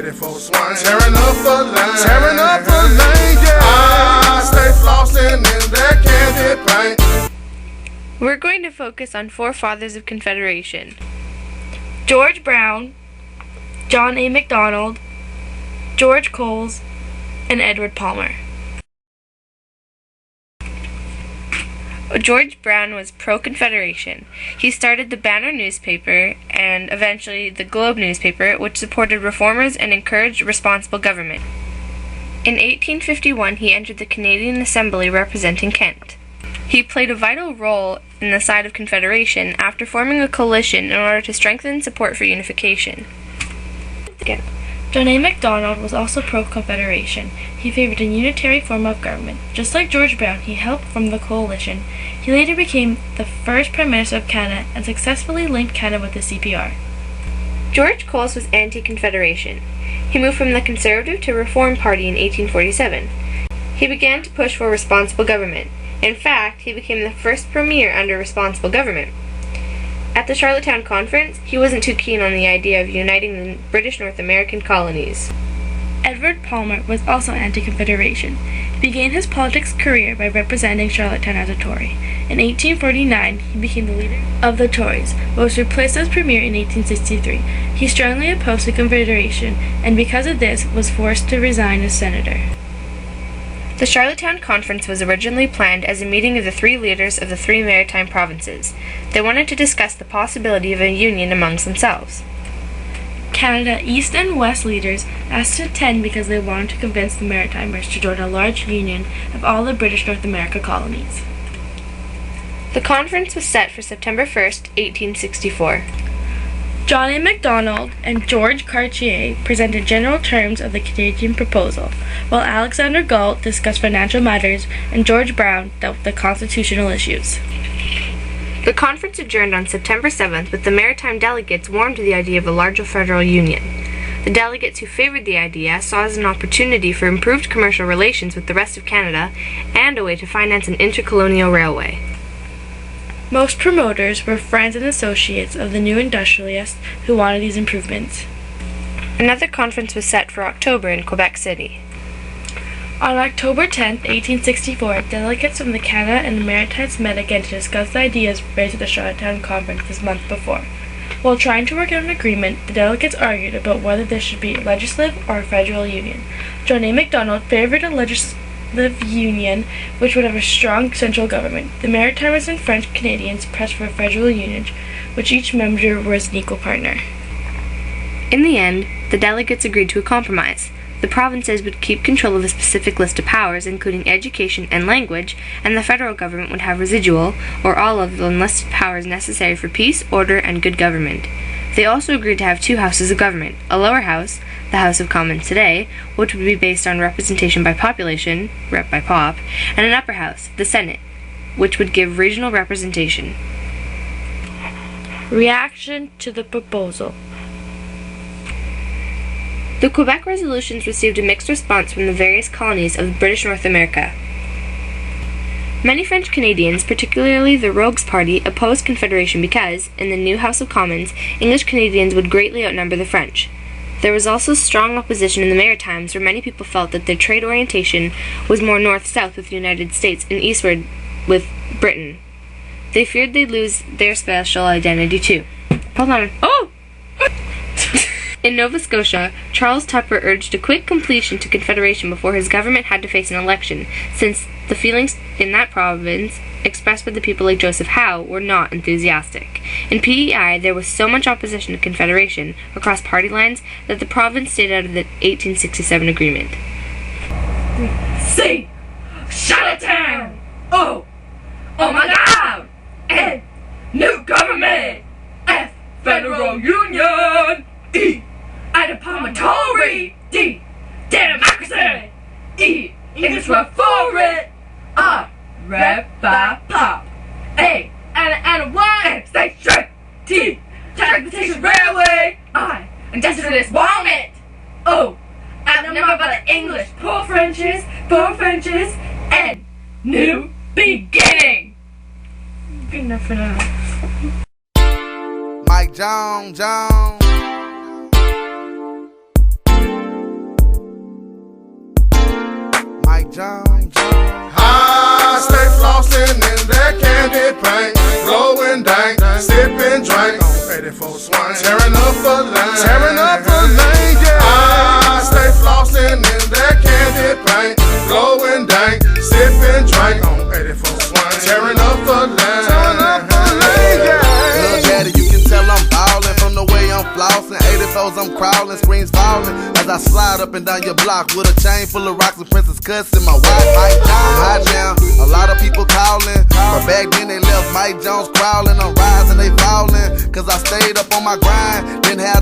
ready for a swing. Tearing up a lane, yeah. I stay flossing in that candy paint. We're going to focus on four fathers of Confederation: George Brown, John A. Macdonald, George Coles, and Edward Palmer. George Brown was pro-Confederation. He started the Banner newspaper and eventually the Globe newspaper, which supported reformers and encouraged responsible government. In 1851, he entered the Canadian Assembly representing Kent. He played a vital role in the side of Confederation after forming a coalition in order to strengthen support for unification. John A. Macdonald was also pro-Confederation. He favored a unitary form of government. Just like George Brown, he helped form the coalition. He later became the first Prime Minister of Canada and successfully linked Canada with the CPR. George Coles was anti-Confederation. He moved from the Conservative to Reform Party in 1847. He began to push for responsible government. In fact, he became the first premier under responsible government. At the Charlottetown Conference, he wasn't too keen on the idea of uniting the British North American colonies. Edward Palmer was also anti-Confederation. He began his politics career by representing Charlottetown as a Tory. In 1849, he became the leader of the Tories, but was replaced as premier in 1863. He strongly opposed the Confederation, and because of this, was forced to resign as senator. The Charlottetown Conference was originally planned as a meeting of the three leaders of the three maritime provinces. They wanted to discuss the possibility of a union amongst themselves. Canada East and West leaders asked to attend because they wanted to convince the Maritimers to join a large union of all the British North America colonies. The conference was set for September 1st, 1864. John A. Macdonald and George Cartier presented general terms of the Canadian proposal, while Alexander Galt discussed financial matters and George Brown dealt with the constitutional issues. The conference adjourned on September 7th, with the maritime delegates warm to the idea of a larger federal union. The delegates who favored the idea saw it as an opportunity for improved commercial relations with the rest of Canada and a way to finance an intercolonial railway. Most promoters were friends and associates of the new industrialists who wanted these improvements. Another conference was set for October in Quebec City. On October 10, 1864, delegates from the Canada and the Maritimes met again to discuss the ideas raised at the Charlottetown Conference this month before. While trying to work out an agreement, the delegates argued about whether there should be a legislative or a federal union. John A. Macdonald favored a legislative union which would have a strong central government. The Maritimers and French Canadians pressed for a federal union, which each member was an equal partner. In the end, the delegates agreed to a compromise. The provinces would keep control of a specific list of powers, including education and language, and the federal government would have residual, or all of the enlisted powers necessary for peace, order, and good government. They also agreed to have two houses of government: a lower house, the House of Commons today, which would be based on representation by population, rep by pop, and an upper house, the Senate, which would give regional representation. Reaction to the proposal. The Quebec resolutions received a mixed response from the various colonies of British North America. Many French Canadians, particularly the Rogues Party, opposed Confederation because, in the new House of Commons, English Canadians would greatly outnumber the French. There was also strong opposition in the Maritimes, where many people felt that their trade orientation was more north-south with the United States and eastward with Britain. They feared they'd lose their special identity too. Hold on. Oh! In Nova Scotia, Charles Tupper urged a quick completion to Confederation before his government had to face an election, since the feelings in that province, expressed by the people like Joseph Howe, were not enthusiastic. In PEI, there was so much opposition to Confederation across party lines that the province stayed out of the 1867 agreement. C! Charlottetown! O! Oh my God! N! New government! F! Federal Union! E! Parliamentary! D! Democracy! E! English word for it! R! Rep by pop! A! And Y! State Street! T! Transportation Railway! I! Industrialist want it! O! Outnumbered by the English! Poor Frenches! N! New beginning! Good enough for now. Mike Jones. Mike Jones. I stay flossing in that candy paint, glowing dank, sipping drink on 84 Swain, tearing up a lane, yeah. I stay flossing in that candy paint, glowing dank, sipping drink on 84 Swain, tearing up a lane, yeah. Lil' daddy, you can tell I'm ballin' from the way I'm flossin'. 84s, I'm crawlin', screens fallin' as I slide up and down your block with a chain full of rocks and Princess Cuts in my watch. Mike Jones, high down, a lot of people callin', but back then they left Mike Jones crawlin'. I'm rising, they fallin', cause I stayed up on my grind, didn't have